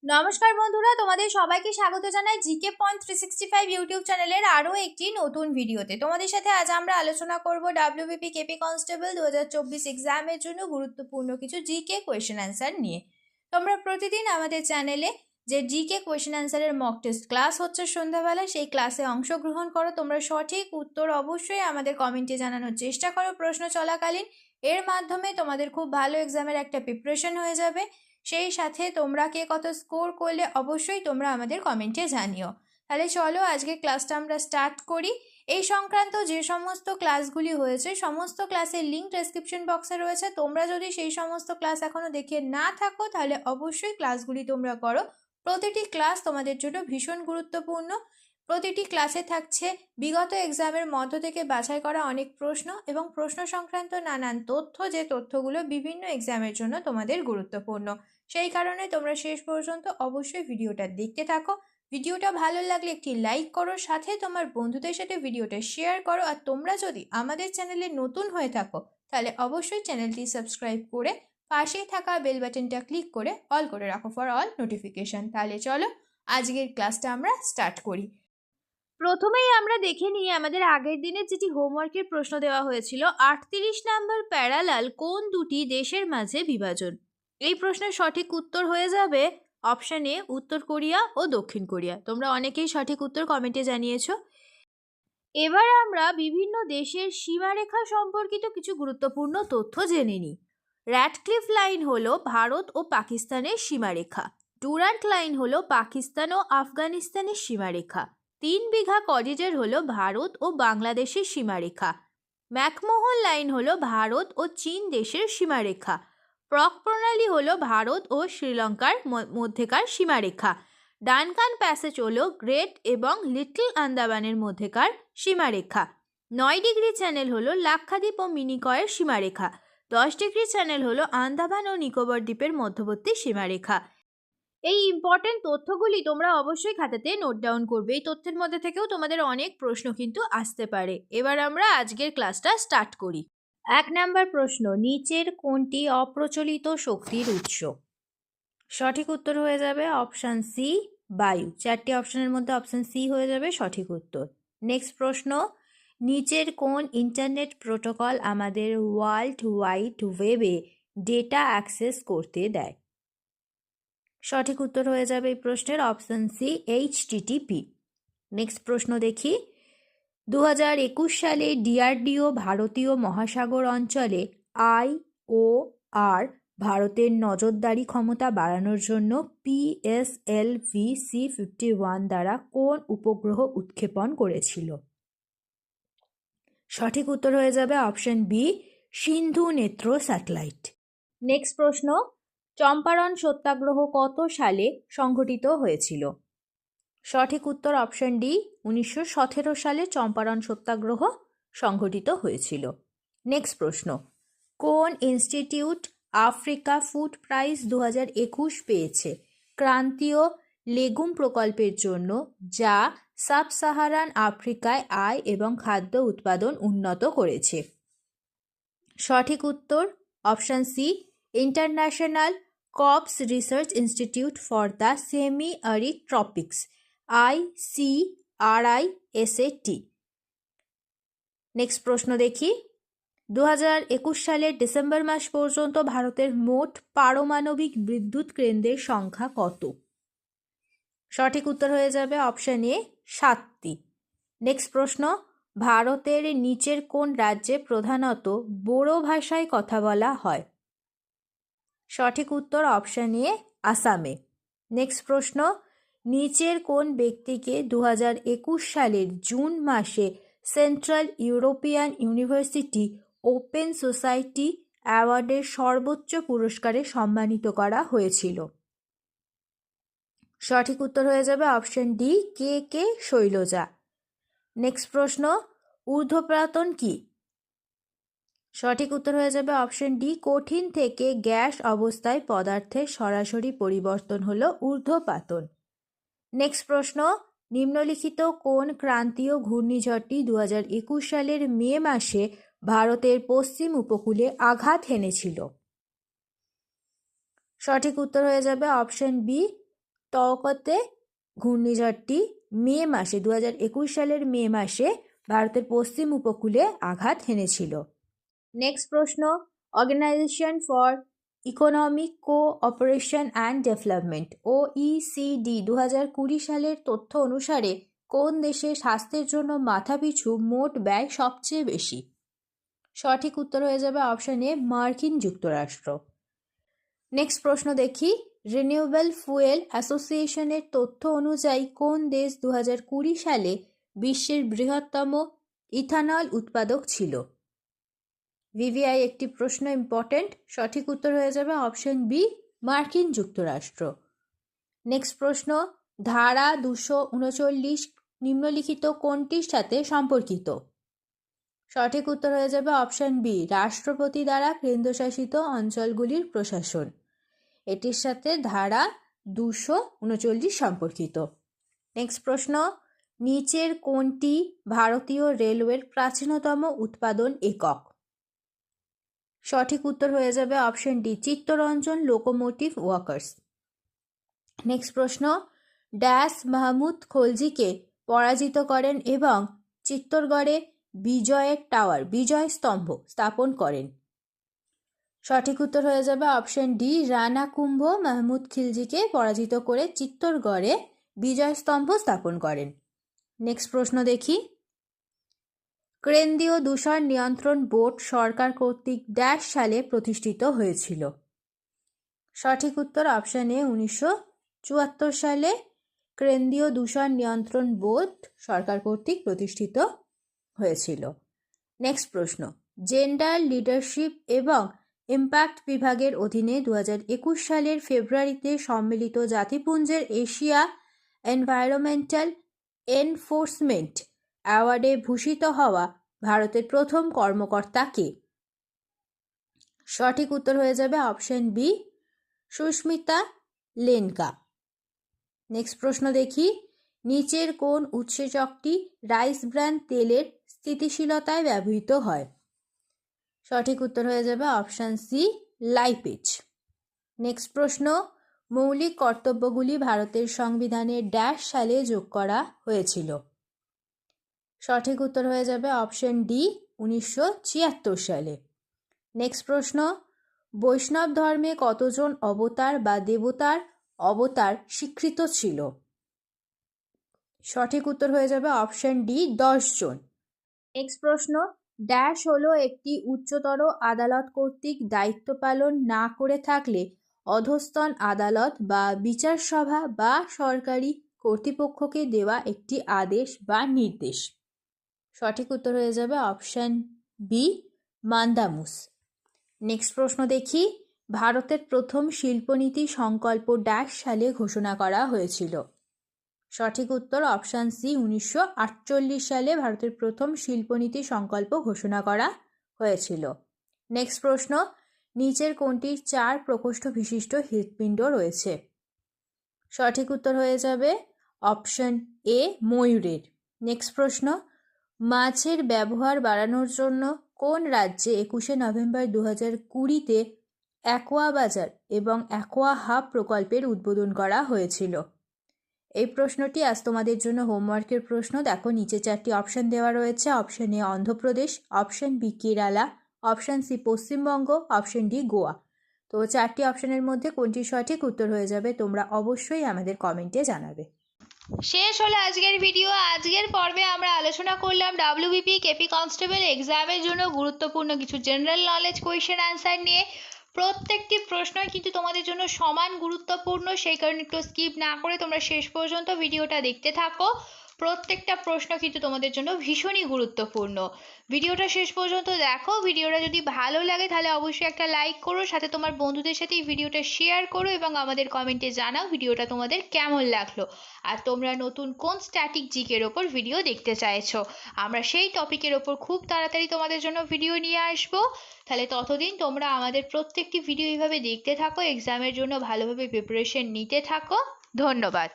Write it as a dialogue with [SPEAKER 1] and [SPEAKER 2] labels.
[SPEAKER 1] নমস্কার বন্ধুরা, তোমাদের সবাইকে স্বাগত জানাই জিকে পয়েন্ট 365 ইউটিউব চ্যানেলের আরও একটি নতুন ভিডিওতে। তোমাদের সাথে আজ আমরা আলোচনা করব ডাব্লিউবিপি কেপি কনস্টেবল 2024 এক্সামের জন্য গুরুত্বপূর্ণ কিছু জিকে কোয়েশ্চেন অ্যান্সার নিয়ে। তোমরা প্রতিদিন আমাদের চ্যানেলে যে জিকে কোয়েশ্চেন অ্যান্সারের মক টেস্ট ক্লাস হচ্ছে সন্ধ্যাবেলা, সেই ক্লাসে অংশগ্রহণ করো। তোমরা সঠিক উত্তর অবশ্যই আমাদের কমেন্টে জানানোর চেষ্টা করো প্রশ্ন চলাকালীন। এর মাধ্যমে তোমাদের খুব ভালো এক্সামের একটা প্রিপারেশন হয়ে যাবে। সেই সাথে তোমরা কে কত স্কোর করলে অবশ্যই তোমরা আমাদের কমেন্টে জানিও। তাহলে চলো আজকে ক্লাসটা আমরা স্টার্ট করি। এই সংক্রান্ত যে সমস্ত ক্লাসগুলি হয়েছে সমস্ত ক্লাসের লিঙ্ক ডেসক্রিপশন বক্সে রয়েছে। তোমরা যদি সেই সমস্ত ক্লাস এখনও দেখে না থাকো তাহলে অবশ্যই ক্লাসগুলি তোমরা করো। প্রতিটি ক্লাস তোমাদের জন্য ভীষণ গুরুত্বপূর্ণ। প্রতিটি ক্লাসে থাকছে বিগত এক্সামের মধ্য থেকে বাছাই করা অনেক প্রশ্ন এবং প্রশ্ন সংক্রান্ত নানান তথ্য, যে তথ্যগুলো বিভিন্ন এক্সামের জন্য তোমাদের গুরুত্বপূর্ণ। সেই কারণে তোমরা শেষ পর্যন্ত অবশ্যই ভিডিওটা দেখতে থাকো। ভিডিওটা ভালো লাগলে একটি লাইক করো, সাথে তোমার বন্ধুদের সাথে ভিডিওটা শেয়ার করো। আর তোমরা যদি আমাদের চ্যানেলে নতুন হয়ে থাকো তাহলে অবশ্যই চ্যানেলটি সাবস্ক্রাইব করে পাশেই থাকা বেল বাটনটা ক্লিক করে অল করে রাখো ফর অল নোটিফিকেশন। তাহলে চলো আজকের ক্লাসটা আমরা স্টার্ট করি। প্রথমেই আমরা দেখে নিই আমাদের আগের দিনের যেটি হোমওয়ার্কের প্রশ্ন দেওয়া হয়েছিল, 38 নম্বর প্যারালাল কোন দুটি দেশের মাঝে বিভাজন? এই প্রশ্নের সঠিক উত্তর হয়ে যাবে অপশন এ, উত্তর কোরিয়া ও দক্ষিণ কোরিয়া। তোমরা অনেকেই সঠিক উত্তর কমেন্টে জানিয়েছো। এবার আমরা বিভিন্ন দেশের সীমারেখা সম্পর্কিত কিছু গুরুত্বপূর্ণ তথ্য জেনে নিই। র্যাডক্লিফ লাইন হলো ভারত ও পাকিস্তানের সীমারেখা। ডুরান্ট লাইন হলো পাকিস্তান ও আফগানিস্তানের সীমারেখা। 3 বিঘা করিডর হলো ভারত ও বাংলাদেশের সীমারেখা। ম্যাকমোহন লাইন হলো ভারত ও চীন দেশের সীমারেখা। প্রক প্রণালী হলো ভারত ও শ্রীলঙ্কার মধ্যেকার সীমারেখা। ডানকান প্যাসেজ হলো গ্রেট এবং লিটল আন্দামানের মধ্যেকার সীমারেখা। 9 ডিগ্রি চ্যানেল হলো লাক্ষাদ্বীপ ও মিনিকয়ের সীমারেখা। 10 ডিগ্রি চ্যানেল হলো আন্দামান ও নিকোবর দ্বীপের মধ্যবর্তী সীমারেখা। এই ইম্পর্টেন্ট তথ্যগুলি তোমরা অবশ্যই খাতাতে নোট ডাউন করবে। এই তথ্যের মধ্যে থেকেও তোমাদের অনেক প্রশ্ন কিন্তু আসতে পারে। এবার আমরা আজকের ক্লাসটা স্টার্ট করি। 1 নম্বর প্রশ্ন, নিচের কোনটি অপ্রচলিত শক্তির উৎস? সঠিক উত্তর হয়ে যাবে অপশান সি, বায়ু। 4টি অপশানের মধ্যে অপশান সি হয়ে যাবে সঠিক উত্তর। নেক্সট প্রশ্ন, নিচের কোন ইন্টারনেট প্রোটোকল আমাদের ওয়ার্ল্ড ওয়াইড ওয়েবে ডেটা অ্যাক্সেস করতে দেয়? সঠিক উত্তর হয়ে যাবে এই প্রশ্নের অপশান সি, এইচটিটিপি। নেক্সট প্রশ্ন দেখি। 2021 সালে ডিআরডিও ভারতীয় মহাসাগর অঞ্চলে IOR ভারতের নজরদারি ক্ষমতা বাড়ানোর জন্য PSLV C-51 দ্বারা কোন উপগ্রহ উৎক্ষেপণ করেছিল? সঠিক উত্তর হয়ে যাবে অপশন বি, সিন্ধু নেত্র স্যাটেলাইট। নেক্সট প্রশ্ন, চম্পারণ সত্যাগ্রহ কত সালে সংঘটিত হয়েছিল? সঠিক উত্তর অপশন ডি, 1917 সালে চম্পারণ সত্যাগ্রহ সংঘটিত হয়েছিল। নেক্সট প্রশ্ন, কোন ইনস্টিটিউট আফ্রিকা ফুড প্রাইজ 2021 পেয়েছে ক্রান্তীয় লেগুম প্রকল্পের জন্য, যা সাব সাহারান আফ্রিকায় আয় এবং খাদ্য উৎপাদন উন্নত করেছে? সঠিক উত্তর option C, International Crops Research Institute for the Semi Arid Tropics, ICRISAT। Next প্রশ্ন দেখি। 2021 সালের ডিসেম্বর মাস পর্যন্ত ভারতের মোট পারমাণবিক বিদ্যুৎ কেন্দ্রের সংখ্যা কত? সঠিক উত্তর হয়ে যাবে অপশন এ, 7টি। নেক্সট প্রশ্ন, ভারতের নিচের কোন রাজ্যে প্রধানত বোরো ভাষায় কথা বলা হয়? সঠিক উত্তর অপশন এ, আসামে। নেক্সট প্রশ্ন, নিচের কোন ব্যক্তিকে 2021 সালের জুন মাসে Central European University Open Society অ্যাওয়ার্ডের সর্বোচ্চ পুরস্কারে সম্মানিত করা হয়েছিল? সঠিক উত্তর হয়ে যাবে option D, K Shailaja. Next প্রশ্ন, ঊর্ধ্বপাতন কি? সঠিক উত্তর হয়ে যাবে অপশন ডি, কঠিন থেকে গ্যাস অবস্থায় পদার্থের সরাসরি পরিবর্তন হলো ঊর্ধ্বপাতন। নেক্সট প্রশ্ন, নিম্নলিখিত কোন ক্রান্তীয় ঘূর্ণিঝড়টি 2021 সালের মে মাসে ভারতের পশ্চিম উপকূলে আঘাত হেনেছিল? সঠিক উত্তর হয়ে যাবে অপশন বি, তওকতে ঘূর্ণিঝড়টি মে মাসে 2021 সালের মে মাসে ভারতের পশ্চিম উপকূলে আঘাত হেনেছিল। নেক্সট প্রশ্ন, Organisation for Economic Cooperation and Development OECD 2020 সালের তথ্য অনুসারে কোন দেশে স্বাস্থ্যের জন্য মাথাপিছু মোট ব্যয় সবচেয়ে বেশি? সঠিক উত্তর হয়ে যাবে অপশন এ, মার্কিন যুক্তরাষ্ট্র। নেক্সট প্রশ্ন দেখি, রিনিউয়েবল ফুয়েল অ্যাসোসিয়েশনের তথ্য অনুযায়ী কোন দেশ 2020 সালে বিশ্বের বৃহত্তম ইথানল উৎপাদক ছিল? ভিভিআই একটি প্রশ্ন, ইম্পর্টেন্ট। সঠিক উত্তর হয়ে যাবে অপশন বি, মার্কিন যুক্তরাষ্ট্র। নেক্সট প্রশ্ন, ধারা 239 নিম্নলিখিত কোনটির সাথে সম্পর্কিত? সঠিক উত্তর হয়ে যাবে অপশন বি, রাষ্ট্রপতি দ্বারা কেন্দ্রশাসিত অঞ্চলগুলির প্রশাসন। এটির সাথে ধারা 239 সম্পর্কিত। নেক্সট প্রশ্ন, নিচের কোনটি ভারতীয় রেলওয়ের প্রাচীনতম উৎপাদন একক? সঠিক উত্তর হয়ে যাবে option D, Chittaranjan locomotive workers. Next প্রশ্ন, ড্যাশ মাহমুদ খলজিকে পরাজিত করেন এবং চিত্তরগড়ে বিজয়ের টাওয়ার, বিজয় স্তম্ভ স্থাপন করেন? সঠিক উত্তর হয়ে যাবে অপশন ডি, রানা কুম্ভ মাহমুদ খিলজিকে পরাজিত করে চিত্তরগড়ে বিজয় স্তম্ভ স্থাপন করেন। নেক্সট প্রশ্ন দেখি, কেন্দ্রীয় দূষণ নিয়ন্ত্রণ বোর্ড সরকার কর্তৃক ড্যাশ সালে প্রতিষ্ঠিত হয়েছিল? সঠিক উত্তর অপশন এ, 1974 সালে কেন্দ্রীয় দূষণ নিয়ন্ত্রণ বোর্ড সরকার কর্তৃক প্রতিষ্ঠিত হয়েছিল। নেক্সট প্রশ্ন, জেন্ডার লিডারশিপ এবং ইম্প্যাক্ট বিভাগের অধীনে 2021 সালের ফেব্রুয়ারিতে সম্মিলিত জাতিপুঞ্জের এশিয়া এনভায়রনমেন্টাল এনফোর্সমেন্ট অ্যাওয়ার্ডে ভূষিত হওয়া ভারতের প্রথম কর্মকর্তা কে? সঠিক উত্তর হয়ে যাবে অপশন বি, সুস্মিতা লেনকা। নেক্সট প্রশ্ন দেখি, নিচের কোন উৎসেচকটি রাইস ব্র্যান তেলের স্থিতিশীলতায় ব্যবহৃত হয়? সঠিক উত্তর হয়ে যাবে অপশন সি, লাইপেজ। নেক্সট প্রশ্ন, মৌলিক কর্তব্যগুলি ভারতের সংবিধানে ড্যাশ সালে যোগ করা হয়েছিল? সঠিক উত্তর হয়ে যাবে অপশন ডি, 1976 সালে। নেক্সট প্রশ্ন, বৈষ্ণব ধর্মে কতজন অবতার বা দেবতার অবতার স্বীকৃত ছিল? সঠিক উত্তর হয়ে যাবে অপশন ডি, 10 জন। নেক্সট প্রশ্ন, ড্যাশ হলো একটি উচ্চতর আদালত কর্তৃক দায়িত্ব পালন না করে থাকলে অধস্তন আদালত বা বিচার সভা বা সরকারি কর্তৃপক্ষকে দেওয়া একটি আদেশ বা নির্দেশ। সঠিক উত্তর হয়ে যাবে অপশন বি, মান্দামুস। নেক্সট প্রশ্ন দেখি, ভারতের প্রথম শিল্পনীতি সংকল্প ড্যাশ সালে ঘোষণা করা হয়েছিল? সঠিক উত্তর অপশন সি, 1948 সালে ভারতের প্রথম শিল্পনীতি সংকল্প ঘোষণা করা হয়েছিল। নেক্সট প্রশ্ন, নিচের কোনটির 4 প্রকোষ্ঠ বিশিষ্ট হৃৎপিণ্ড রয়েছে? সঠিক উত্তর হয়ে যাবে অপশন এ, ময়ূরের। নেক্সট প্রশ্ন, মাছের ব্যবহার বাড়ানোর জন্য কোন রাজ্যে 21শে নভেম্বর 2020-তে অ্যাকোয়া বাজার এবং অ্যাকোয়া হাব প্রকল্পের উদ্বোধন করা হয়েছিল? এই প্রশ্নটি আজ তোমাদের জন্য হোমওয়ার্কের প্রশ্ন। দেখো, নিচে 4টি অপশন দেওয়া রয়েছে। Option A Andhra Pradesh, option B Kerala, option C Paschimbanga, option D Goa. তো 4টি অপশনের মধ্যে কোনটি সঠিক উত্তর হয়ে যাবে তোমরা অবশ্যই আমাদের কমেন্টে জানাবে। শেষ হলো আজকের ভিডিও। আজকের পর্বে আমরা আলোচনা করলাম ডাব্লিউবিপি কেপি কনস্টেবল এক্সামের জন্য গুরুত্বপূর্ণ কিছু জেনারেল নলেজ কোয়েশ্চেন অ্যান্সার নিয়ে। প্রত্যেকটি প্রশ্নই কিন্তু তোমাদের জন্য সমান গুরুত্বপূর্ণ, সেই কারণে একটু স্কিপ না করে তোমরা শেষ পর্যন্ত ভিডিওটা দেখতে থাকো। প্রত্যেকটা প্রশ্ন কিন্তু তোমাদের জন্য ভীষণই গুরুত্বপূর্ণ। ভিডিওটা শেষ পর্যন্ত দেখো। ভিডিওটা যদি ভালো লাগে তাহলে অবশ্যই একটা লাইক করো, সাথে তোমার বন্ধুদের সাথে এই ভিডিওটা শেয়ার করো এবং আমাদের কমেন্টে জানাও ভিডিওটা তোমাদের কেমন লাগলো আর তোমরা নতুন কোন স্ট্যাটিক জিকের ওপর ভিডিও দেখতে চাইছো। আমরা সেই টপিকের ওপর খুব তাড়াতাড়ি তোমাদের জন্য ভিডিও নিয়ে আসবো। তাহলে ততদিন তোমরা আমাদের প্রত্যেকটি ভিডিও এইভাবে দেখতে থাকো, এক্সামের জন্য ভালোভাবে প্রিপারেশন নিতে থাকো। ধন্যবাদ।